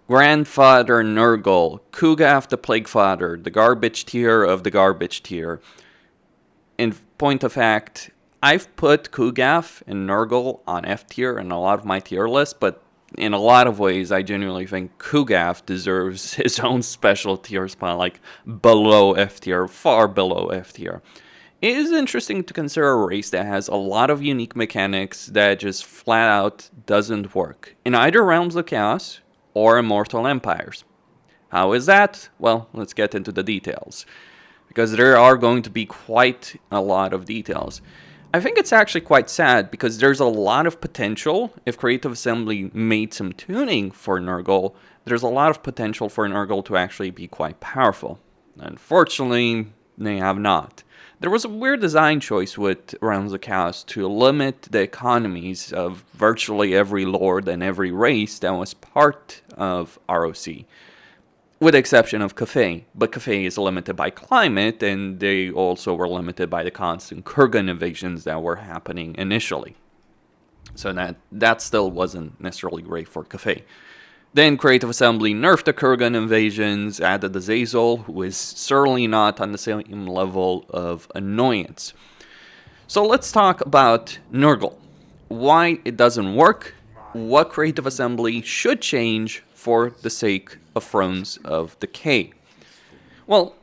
Grandfather Nurgle, Kugaf the Plague Father, the garbage tier of the garbage tier. In point of fact, I've put Kugaf and Nurgle on F tier in a lot of my tier lists, but in a lot of ways, I genuinely think Kugaf deserves his own special tier spot, like below F tier, far below F tier. It is interesting to consider a race that has a lot of unique mechanics that just flat out doesn't work in either Realms of Chaos or Immortal Empires. How is that? Well, let's get into the details, because there are going to be quite a lot of details. I think it's actually quite sad because there's a lot of potential. If Creative Assembly made some tuning for Nurgle, there's a lot of potential for Nurgle to actually be quite powerful. Unfortunately, they have not. There was a weird design choice with Realms of Chaos to limit the economies of virtually every lord and every race that was part of ROC. With the exception of Cathay, but Cathay is limited by climate, and they also were limited by the constant Kurgan invasions that were happening initially. So that still wasn't necessarily great for Cathay. Then Creative Assembly nerfed the Kurgan invasions, added the Zazel, who is certainly not on the same level of annoyance. So let's talk about Nurgle. Why it doesn't work, what Creative Assembly should change for the sake of Thrones of Decay. Well,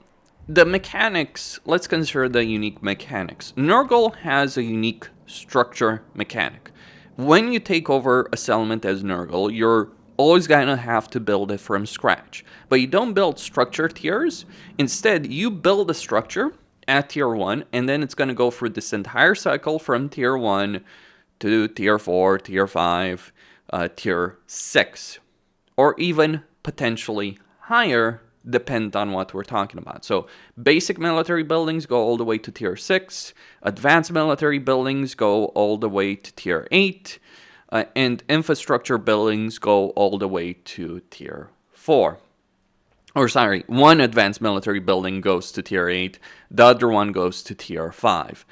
the mechanics, let's consider the unique mechanics. Nurgle has a unique structure mechanic. When you take over a settlement as Nurgle, you're always gonna have to build it from scratch. But you don't build structure tiers. Instead, you build a structure at tier 1, and then it's gonna go through this entire cycle from tier 1 to tier 4, tier 5, tier 6. Or even potentially higher, depend on what we're talking about. So basic military buildings go all the way to tier 6, advanced military buildings go all the way to tier 8, and infrastructure buildings go all the way to tier 4. Or sorry, one advanced military building goes to tier 8, the other one goes to tier 5.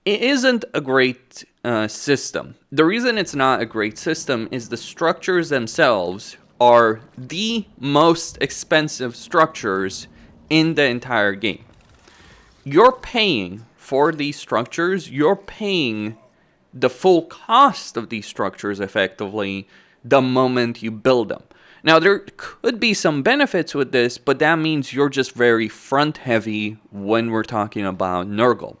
It isn't a great system. The reason it's not a great system is the structures themselves are the most expensive structures in the entire game. You're paying for these structures, you're paying the full cost of these structures effectively the moment you build them. Now, there could be some benefits with this, but that means you're just very front heavy when we're talking about Nurgle,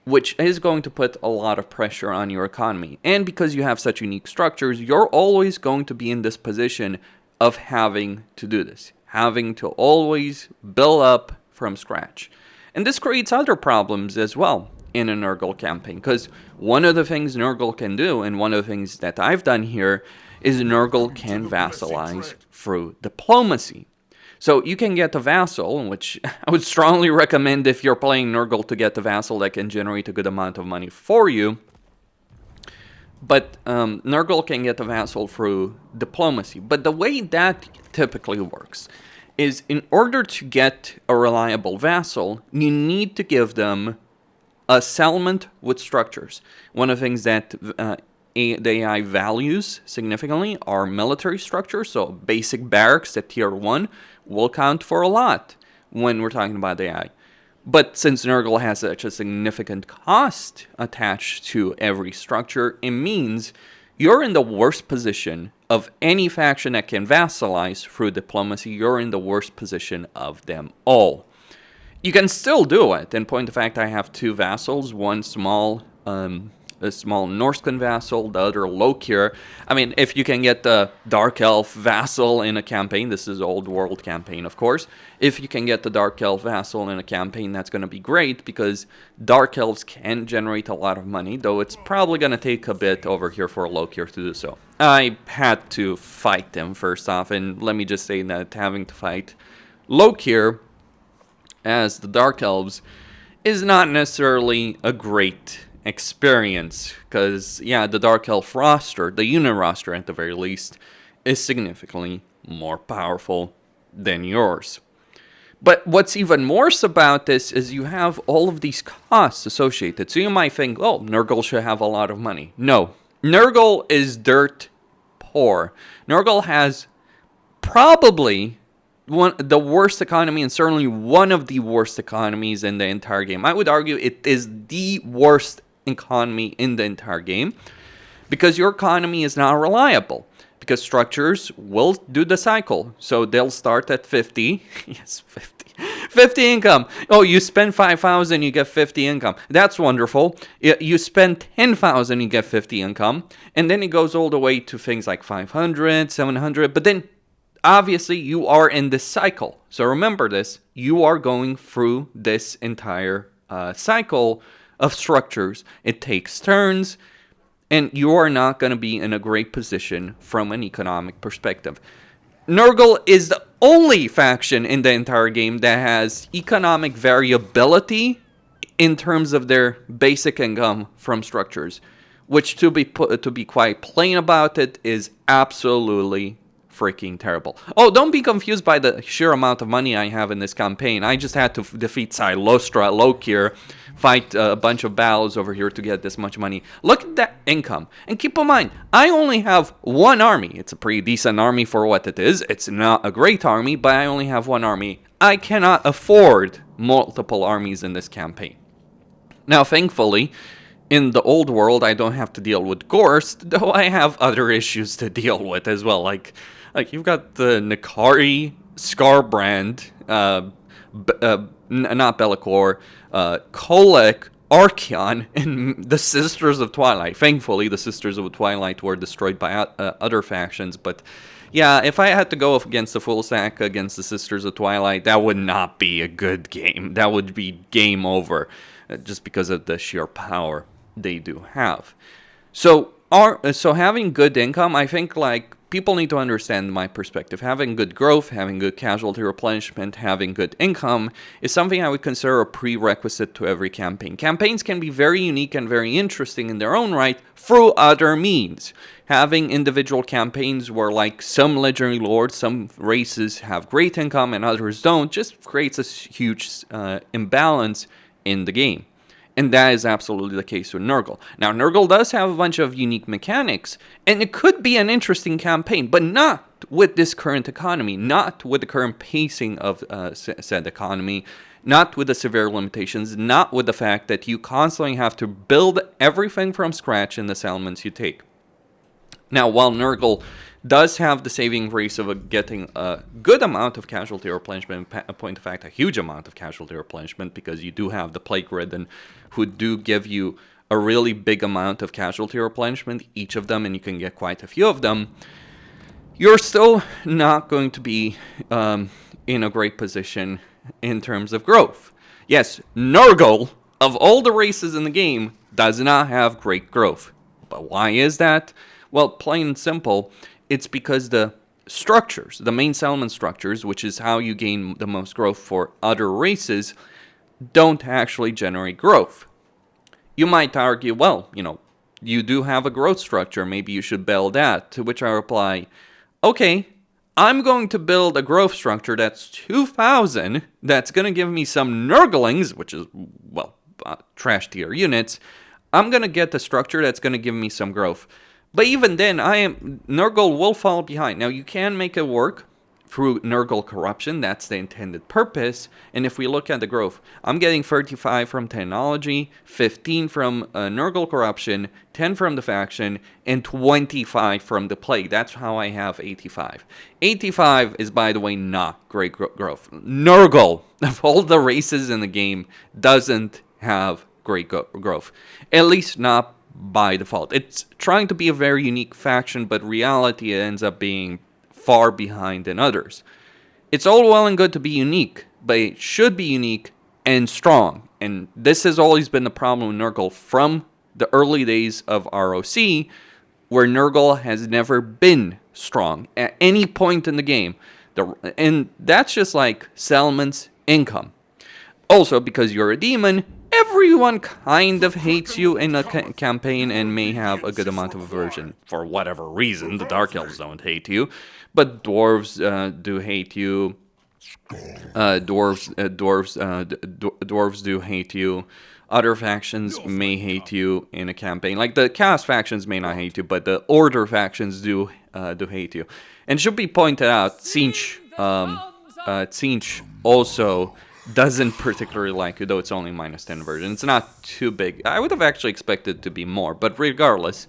which is going to put a lot of pressure on your economy. And because you have such unique structures, you're always going to be in this position of having to do this, having to always build up from scratch. And this creates other problems as well in a Nurgle campaign, because one of the things Nurgle can do, and one of the things that I've done here, is Nurgle can vassalize through diplomacy. So you can get a vassal, which I would strongly recommend if you're playing Nurgle to get a vassal that can generate a good amount of money for you. But Nurgle can get a vassal through diplomacy. But the way that typically works is in order to get a reliable vassal, you need to give them a settlement with structures. One of the things that the AI values significantly are military structures, so basic barracks at tier 1 will count for a lot when we're talking about AI. But since Nurgle has such a significant cost attached to every structure, it means you're in the worst position of any faction that can vassalize through diplomacy. You're in the worst position of them all. You can still do it. In point of fact, I have two vassals, one small a small Norscan vassal, the other Lokir. I mean, if you can get the Dark Elf vassal in a campaign, this is Old World campaign, of course. If you can get the Dark Elf vassal in a campaign, that's going to be great, because Dark Elves can generate a lot of money, though it's probably going to take a bit over here for Lokir to do so. I had to fight them first off, and let me just say that having to fight Lokir as the Dark Elves is not necessarily a great experience, because yeah, the Dark Elf roster, the unit roster at the very least, is significantly more powerful than yours. But what's even worse about this is you have all of these costs associated. So you might think, oh, Nurgle should have a lot of money. No, Nurgle is dirt poor. Nurgle has probably the worst economy, and certainly one of the worst economies in the entire game. I would argue it is the worst economy in the entire game, because your economy is not reliable. Because structures will do the cycle. So they'll start at 50. Yes, 50. 50 income. Oh, you spend 5,000, you get 50 income. That's wonderful. You spend 10,000, you get 50 income. And then it goes all the way to things like 500, 700. But then, obviously, you are in this cycle. So remember this. You are going through this entire cycle of structures. It takes turns. And you are not going to be in a great position from an economic perspective. Nurgle is the only faction in the entire game that has economic variability in terms of their basic income from structures, which, to be quite plain about it, is absolutely freaking terrible. Oh, don't be confused by the sheer amount of money I have in this campaign. I just had to defeat Silostra, Lokir, fight a bunch of battles over here to get this much money. Look at that income. And keep in mind, I only have one army. It's a pretty decent army for what it is. It's not a great army, but I only have one army. I cannot afford multiple armies in this campaign. Now, thankfully, in the old world, I don't have to deal with Gorst, though I have other issues to deal with as well. Like you've got the Nikari, Scarbrand, not Be'lakor, Kolek, Archeon, and the Sisters of Twilight. Thankfully, the Sisters of Twilight were destroyed by other factions, but yeah, if I had to go up against the full stack against the Sisters of Twilight, that would not be a good game. That would be game over, just because of the sheer power they do have. So having good income, I think, like, people need to understand my perspective. Having good growth, having good casualty replenishment, having good income is something I would consider a prerequisite to every campaign. Campaigns can be very unique and very interesting in their own right through other means. Having individual campaigns where, like, some legendary lords, some races have great income and others don't, just creates a huge imbalance in the game. And that is absolutely the case with Nurgle. Now, Nurgle does have a bunch of unique mechanics, and it could be an interesting campaign, but not with this current economy, not with the current pacing of said economy, not with the severe limitations, not with the fact that you constantly have to build everything from scratch in the settlements you take. Now, while Nurgle does have the saving grace of getting a good amount of casualty replenishment, in point of fact, a huge amount of casualty replenishment, because you do have the Plague Ridden, who do give you a really big amount of casualty replenishment, each of them, and you can get quite a few of them, you're still not going to be in a great position in terms of growth. Yes, Nurgle, of all the races in the game, does not have great growth. But why is that? Well, plain and simple, it's because the structures, the main settlement structures, which is how you gain the most growth for other races, don't actually generate growth. You might argue, well, you do have a growth structure, maybe you should build that, to which I reply, okay, I'm going to build a growth structure that's 2,000, that's going to give me some Nurglings, which is, trash tier units. I'm going to get the structure that's going to give me some growth. But even then, Nurgle will fall behind. Now, you can make it work through Nurgle corruption. That's the intended purpose. And if we look at the growth, I'm getting 35 from technology, 15 from Nurgle corruption, 10 from the faction, and 25 from the plague. That's how I have 85. 85 is, by the way, not great growth. Nurgle, of all the races in the game, doesn't have great growth. At least not by default. It's trying to be a very unique faction, but reality ends up being far behind than others. It's all well and good to be unique, but it should be unique and strong. And this has always been the problem with Nurgle from the early days of ROC, where Nurgle has never been strong at any point in the game. And that's just like settlements income. Also, because you're a demon, everyone kind of hates you in a campaign and may have a good amount of aversion. For whatever reason, the Dark Elves don't hate you, but dwarves do hate you. Dwarves do hate you. Other factions may hate you in a campaign. Like the Chaos factions may not hate you, but the Order factions do do hate you. And should be pointed out, Tzeentch also doesn't particularly like you, though it's only -10 version. It's not too big. I would have actually expected it to be more, but regardless,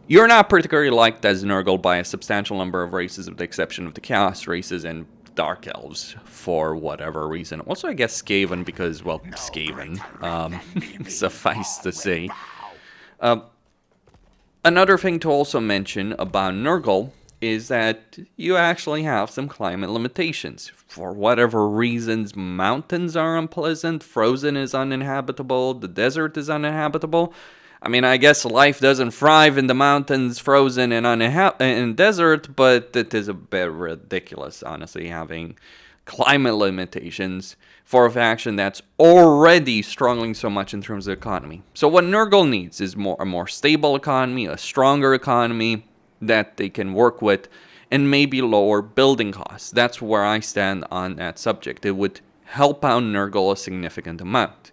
you're not particularly liked as Nurgle by a substantial number of races, with the exception of the Chaos races and Dark Elves, for whatever reason. Also, I guess Skaven, because, well, Skaven, suffice to say. Another thing to also mention about Nurgle is that you actually have some climate limitations. For whatever reasons, mountains are unpleasant, frozen is uninhabitable, the desert is uninhabitable. I mean, I guess life doesn't thrive in the mountains, frozen, and in desert, but it is a bit ridiculous, honestly, having climate limitations for a faction that's already struggling so much in terms of economy. So what Nurgle needs is a more stable economy, a stronger economy that they can work with, and maybe lower building costs. That's where I stand on that subject. It would help out Nurgle a significant amount.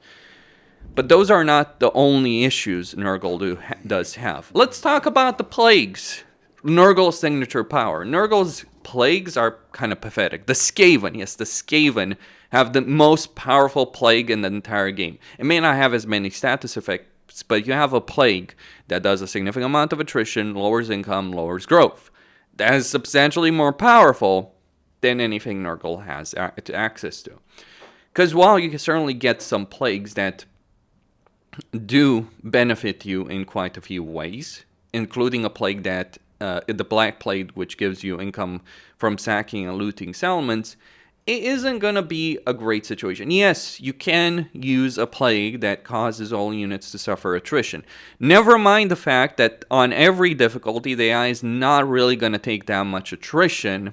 But those are not the only issues Nurgle does have. Let's talk about the plagues. Nurgle's signature power. Nurgle's plagues are kind of pathetic. The Skaven, yes, the Skaven have the most powerful plague in the entire game. It may not have as many status effects, but you have a plague that does a significant amount of attrition, lowers income, lowers growth. That is substantially more powerful than anything Nurgle has access to. Because while you can certainly get some plagues that do benefit you in quite a few ways, including a plague that, the Black Plague, which gives you income from sacking and looting settlements, it isn't going to be a great situation. Yes, you can use a plague that causes all units to suffer attrition. Never mind the fact that on every difficulty, the AI is not really going to take that much attrition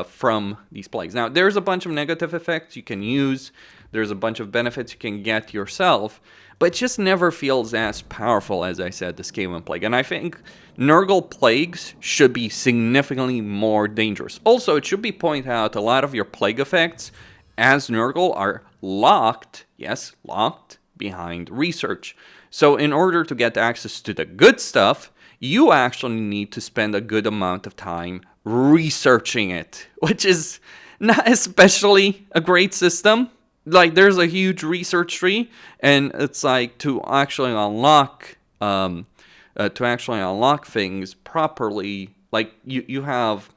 from these plagues. Now, there's a bunch of negative effects you can use. There's a bunch of benefits you can get yourself, but it just never feels as powerful as I said, the Skaven Plague. And I think Nurgle plagues should be significantly more dangerous. Also, it should be pointed out a lot of your plague effects as Nurgle are locked, yes, locked behind research. So in order to get access to the good stuff, you actually need to spend a good amount of time researching it, which is not especially a great system. Like, there's a huge research tree, and it's like to actually unlock things properly. Like you have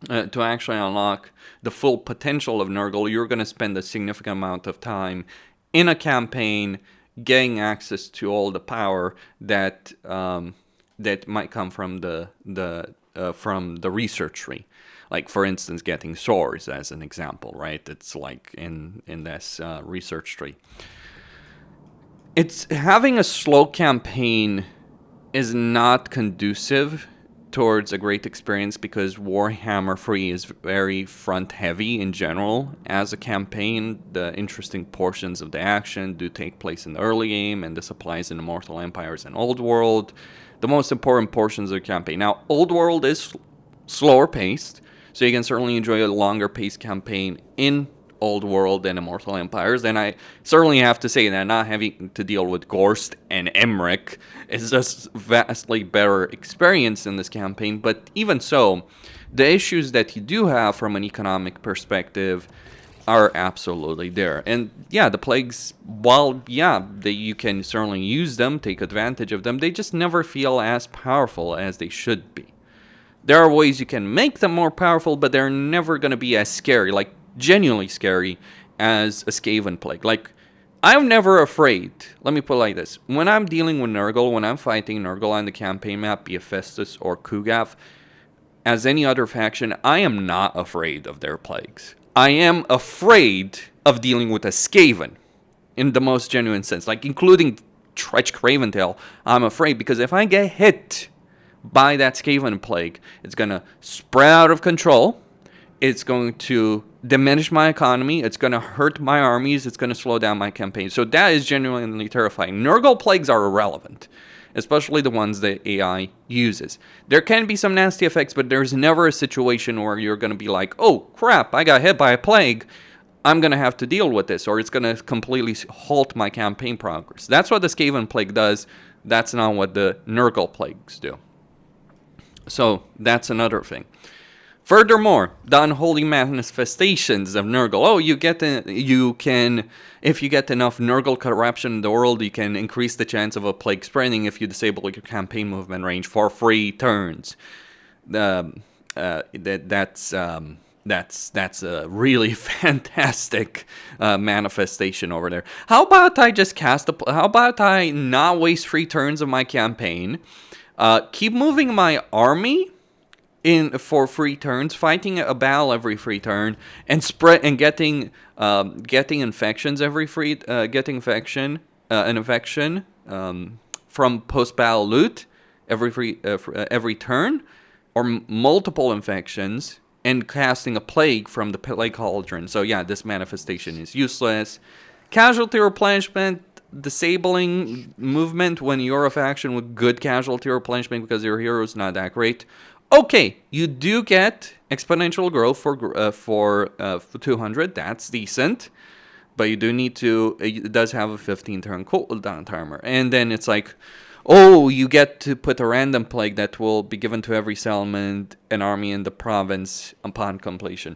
to actually unlock the full potential of Nurgle, you're going to spend a significant amount of time in a campaign getting access to all the power that that might come from the research tree. Like, for instance, getting swords as an example, right? It's like in this research tree. It's having a slow campaign is not conducive towards a great experience because Warhammer 3 is very front heavy in general. As a campaign, the interesting portions of the action do take place in the early game, and this applies in Immortal Empires and Old World. The most important portions of the campaign. Now, Old World is slower paced, so you can certainly enjoy a longer paced campaign in Old World than Immortal Empires. And I certainly have to say that not having to deal with Gorst and Emmerich is just vastly better experience in this campaign. But even so, the issues that you do have from an economic perspective are absolutely there. And yeah, the plagues, while you can certainly use them, take advantage of them, they just never feel as powerful as they should be. There are ways you can make them more powerful, but they're never going to be as scary, like genuinely scary, as a Skaven Plague. Like, I'm never afraid. Let me put it like this. When I'm dealing with Nurgle, when I'm fighting Nurgle on the campaign map, be it Festus or Kugath, as any other faction, I am not afraid of their plagues. I am afraid of dealing with a Skaven, in the most genuine sense. Like, including Tretch Craventail, I'm afraid, because if I get hit by that Skaven Plague, it's going to spread out of control, it's going to diminish my economy, it's going to hurt my armies, it's going to slow down my campaign. So that is genuinely terrifying. Nurgle plagues are irrelevant, especially the ones that AI uses. There can be some nasty effects, but there's never a situation where you're going to be like, oh crap, I got hit by a plague, I'm going to have to deal with this, or it's going to completely halt my campaign progress. That's what the Skaven Plague does. That's not what the Nurgle plagues do. So that's another thing. Furthermore, the unholy manifestations of Nurgle. Oh, if you get enough Nurgle corruption in the world, you can increase the chance of a plague spreading if you disable your campaign movement range for 3 turns. That's a really fantastic manifestation over there. How about I just how about I not waste 3 turns of my campaign, keep moving my army for 3 turns, fighting a battle every 3 turn, and getting infections every an infection from post battle loot every turn, or multiple infections, and casting a plague from the plague cauldron. So yeah, this manifestation is useless. Casualty replenishment, disabling movement when you're a faction with good casualty replenishment because your hero is not that great. Okay, you do get exponential growth for 200. That's decent, but you do need to. It does have a 15-turn cooldown timer, and then it's like, oh, you get to put a random plague that will be given to every settlement and army in the province upon completion.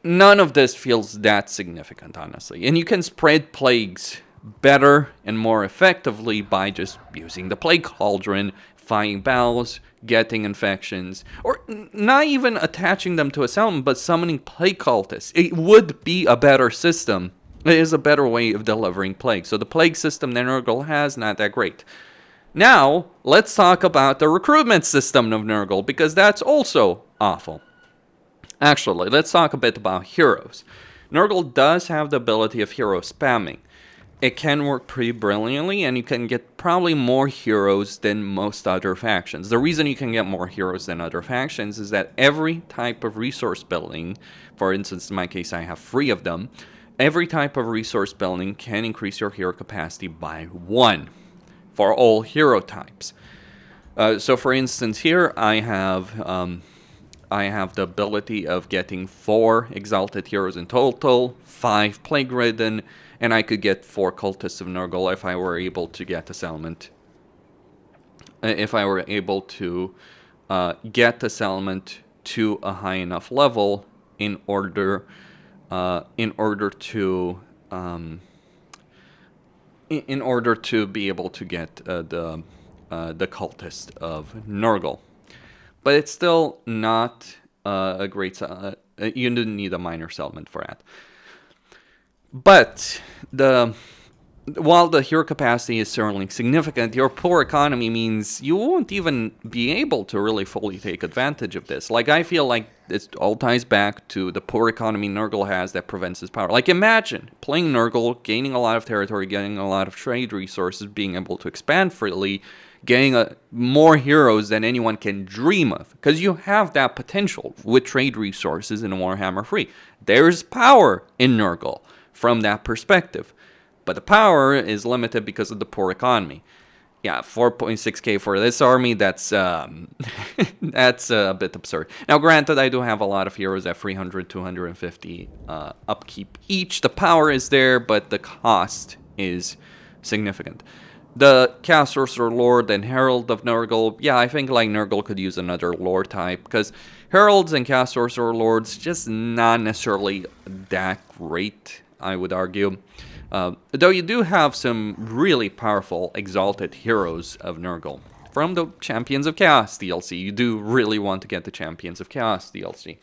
None of this feels that significant, honestly, and you can spread plagues better and more effectively by just using the plague cauldron, fighting battles, getting infections, or not even attaching them to a settlement, but summoning plague cultists. It would be a better system. It is a better way of delivering plague. So the plague system that Nurgle has, not that great. Now, let's talk about the recruitment system of Nurgle, because that's also awful. Actually, let's talk a bit about heroes. Nurgle does have the ability of hero spamming. It can work pretty brilliantly, and you can get probably more heroes than most other factions. The reason you can get more heroes than other factions is that every type of resource building, for instance, in my case, I have 3 of them, every type of resource building can increase your hero capacity by 1 for all hero types. So, for instance, here I have the ability of getting 4 exalted heroes in total, 5 plague-ridden, and I could get 4 cultists of Nurgle if I were able to get a settlement. If I were able to get the settlement to a high enough level in order to be able to get the cultist of Nurgle. But it's still not a great. You didn't need a minor settlement for that. But while the hero capacity is certainly significant, your poor economy means you won't even be able to really fully take advantage of this. Like, I feel like it all ties back to the poor economy Nurgle has that prevents his power. Like, imagine playing Nurgle, gaining a lot of territory, getting a lot of trade resources, being able to expand freely, getting more heroes than anyone can dream of. Because you have that potential with trade resources in Warhammer 3. There's power in Nurgle from that perspective. But the power is limited because of the poor economy. Yeah, 4.6k for this army, that's that's a bit absurd. Now, granted, I do have a lot of heroes at 300, 250 upkeep each. The power is there, but the cost is significant. The Chaos Sorcerer Lord and Herald of Nurgle, yeah, I think like Nurgle could use another lore type, because Heralds and Chaos Sorcerer Lords just not necessarily that great, I would argue. Though you do have some really powerful exalted heroes of Nurgle. From the Champions of Chaos DLC. You do really want to get the Champions of Chaos DLC.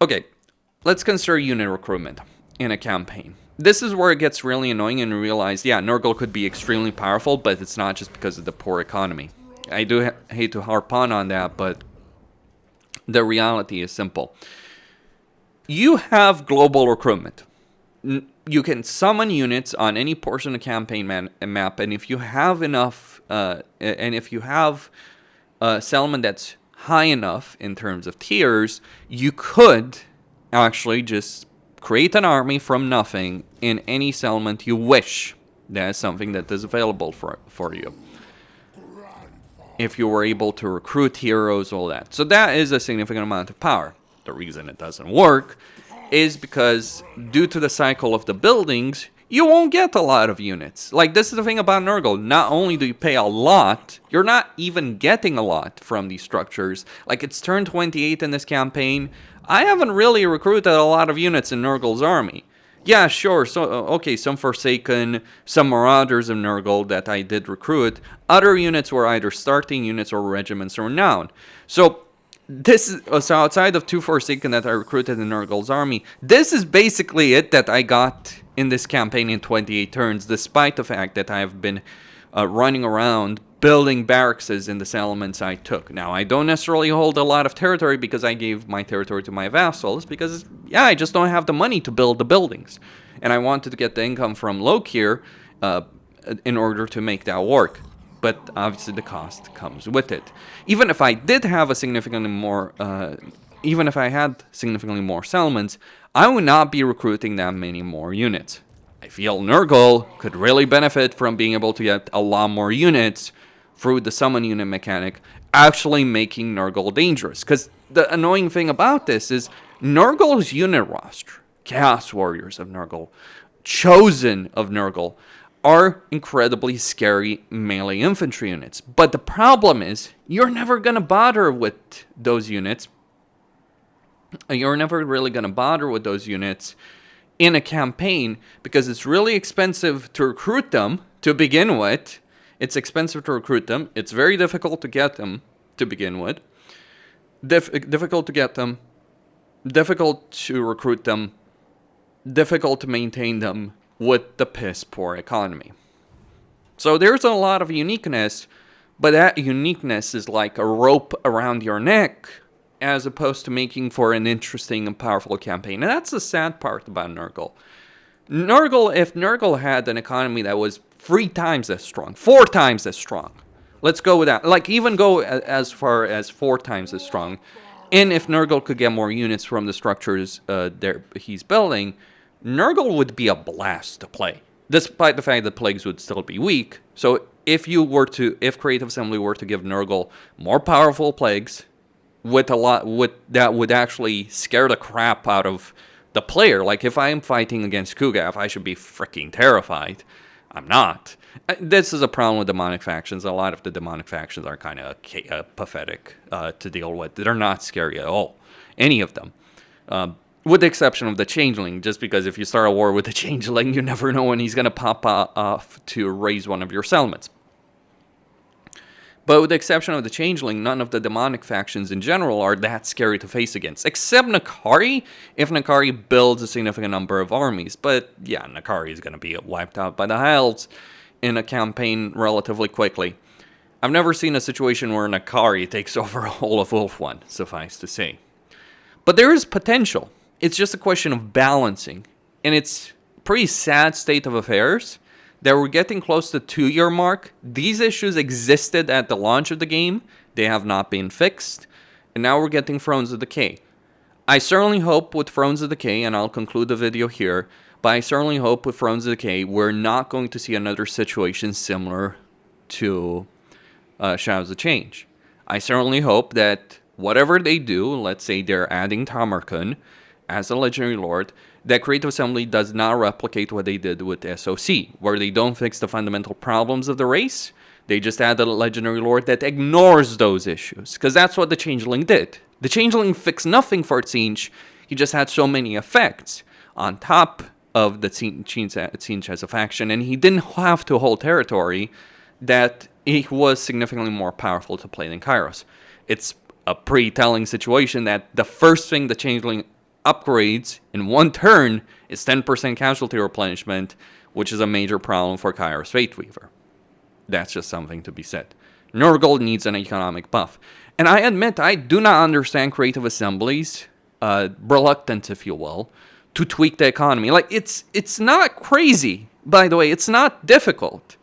Okay, let's consider unit recruitment in a campaign. This is where it gets really annoying and you realize, yeah, Nurgle could be extremely powerful, but it's not just because of the poor economy. I do hate to harp on that, but the reality is simple. You have global recruitment. You can summon units on any portion of the campaign map, and if you have enough, and if you have a settlement that's high enough in terms of tiers, you could actually just create an army from nothing in any settlement you wish. That is something that is available for you. If you were able to recruit heroes, all that. So that is a significant amount of power. The reason it doesn't work is because due to the cycle of the buildings, you won't get a lot of units. Like, this is the thing about Nurgle. Not only do you pay a lot, you're not even getting a lot from these structures. Like, it's turn 28 in this campaign. I haven't really recruited a lot of units in Nurgle's army. Yeah, sure, so, okay, some Forsaken, some Marauders of Nurgle that I did recruit. Other units were either starting units or regiments or renown. So, this is, so outside of 2 Forsaken that I recruited in Nurgle's army, this is basically it that I got in this campaign in 28 turns, despite the fact that I've been running around building barracks in the settlements I took. Now, I don't necessarily hold a lot of territory because I gave my territory to my vassals, because, yeah, I just don't have the money to build the buildings. And I wanted to get the income from Lokir in order to make that work. But obviously the cost comes with it. Even if I did have a significantly more, even if I had significantly more settlements, I would not be recruiting that many more units. I feel Nurgle could really benefit from being able to get a lot more units through the summon unit mechanic, actually making Nurgle dangerous. Because the annoying thing about this is Nurgle's unit roster, Chaos Warriors of Nurgle, Chosen of Nurgle, are incredibly scary melee infantry units. But the problem is, you're never going to bother with those units. You're never really going to bother with those units in a campaign because it's really expensive to recruit them to begin with. It's expensive to recruit them. It's very difficult to get them to begin with. Difficult to get them. Difficult to recruit them. Difficult to maintain them with the piss poor economy. So there's a lot of uniqueness, but that uniqueness is like a rope around your neck as opposed to making for an interesting and powerful campaign. And that's the sad part about Nurgle. If Nurgle had an economy that was 3 times as strong, 4 times as strong, let's go with that. Like, even go as far as 4 times as strong. And if Nurgle could get more units from the structures he's building, Nurgle would be a blast to play, despite the fact that plagues would still be weak. So if Creative Assembly were to give Nurgle more powerful plagues, that would actually scare the crap out of the player. Like, if I'm fighting against Kugath, I should be freaking terrified. I'm not. This is a problem with demonic factions. A lot of the demonic factions are kind of pathetic to deal with. They're not scary at all, any of them. With the exception of the Changeling, just because if you start a war with the Changeling, you never know when he's going to pop off to raise one of your settlements. But with the exception of the Changeling, none of the demonic factions in general are that scary to face against. Except N'Kari, if N'Kari builds a significant number of armies. But yeah, N'Kari is going to be wiped out by the Hells in a campaign relatively quickly. I've never seen a situation where N'Kari takes over a whole of Wolf 1, suffice to say. But there is potential. It's just a question of balancing. And it's a pretty sad state of affairs that we're getting close to the 2-year mark. These issues existed at the launch of the game. They have not been fixed. And now we're getting Thrones of Decay. I certainly hope with Thrones of Decay, and I'll conclude the video here, but I certainly hope with Thrones of Decay we're not going to see another situation similar to Shadows of Change. I certainly hope that whatever they do, let's say they're adding Tamarkun as a Legendary Lord, that Creative Assembly does not replicate what they did with SOC, where they don't fix the fundamental problems of the race. They just add a Legendary Lord that ignores those issues, because that's what the Changeling did. The Changeling fixed nothing for Tzeentch. He just had so many effects on top of the Tzeentch as a faction, and he didn't have to hold territory that he was significantly more powerful to play than Kairos. It's a pretty telling situation that the first thing the Changeling upgrades in one turn is 10% casualty replenishment, which is a major problem for Kairos Fateweaver. That's just something to be said. Nurgle needs an economic buff. And I admit, I do not understand Creative Assembly's reluctance, if you will, to tweak the economy. Like, it's not crazy, by the way. It's not difficult.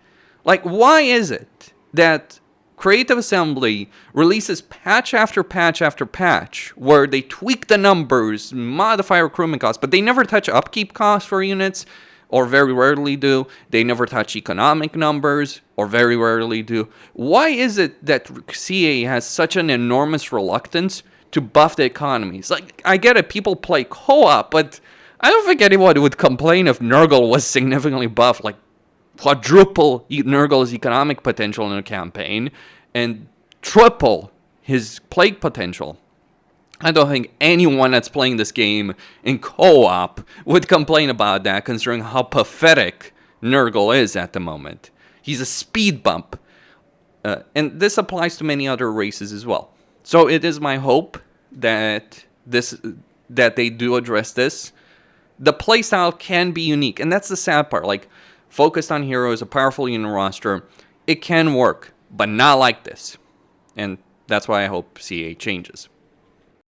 Like, why is it that Creative Assembly releases patch after patch after patch where they tweak the numbers, modify recruitment costs, but they never touch upkeep costs for units, or very rarely do. They never touch economic numbers, or very rarely do. Why is it that CA has such an enormous reluctance to buff the economies? Like, I get it, people play co-op, but I don't think anyone would complain if Nurgle was significantly buffed, like quadruple Nurgle's economic potential in a campaign, and triple his plague potential. I don't think anyone that's playing this game in co-op would complain about that, considering how pathetic Nurgle is at the moment. He's a speed bump. And this applies to many other races as well. So it is my hope that they do address this. The playstyle can be unique, and that's the sad part. Like, focused on heroes, a powerful unit roster, it can work, but not like this. And that's why I hope CA changes.